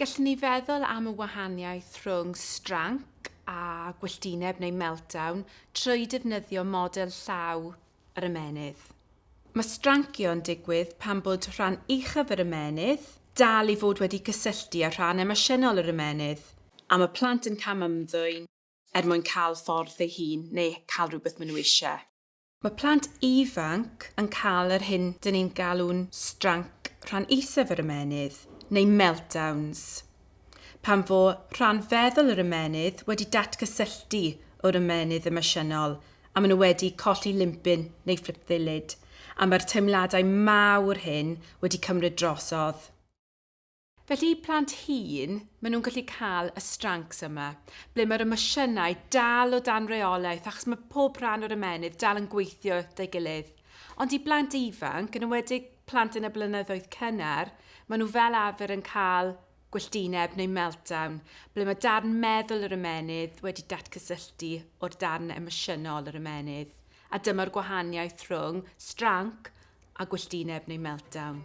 Gallwn ni feddwl am y wahaniaeth rhwng stranc a gwylltineb neu meltdown trwy defnyddio model llaw yr ymenydd. Mae strancio'n digwydd pan bod rhan uchaf yr ymenydd dal i fod wedi cysylltu â rhan emosiynol yr ymenydd, a mae plant yn cam ymddwyn mwyn cael ffordd eu hun neu cael rhywbeth maen nhw eisiau. Mae plant ifanc yn cael yr hyn dyn ni'n galw'n stranc rhan isaf yr ymenydd neu meltdowns. Pan fo rhan feddwl yr ymenydd wedi datgysylltu o'r ymenydd emosiynol a maen nhw wedi colli limpyn neu fflipddilyd, a mae'r teimladau mawr hyn wedi cymryd drosodd. Felly plant hŷn, maen nhw'n gallu cael y strancs yma, ble mae'r emosiynau dal o dan reolaeth achos mae pob rhan o'r ymenydd dal yn gweithio â'i gilydd. Ond i blant ifanc, yn enwedig plant yn y blynyddoedd cynnar, maen nhw fel arfer yn cael gwylltineb neu meltdown, ble mae darn meddwl yr ymenydd wedi datgysylltu o'r darn emosiynol yr ymenydd. A dyma'r gwahaniaeth rhwng stranc a gwylltineb neu meltdown.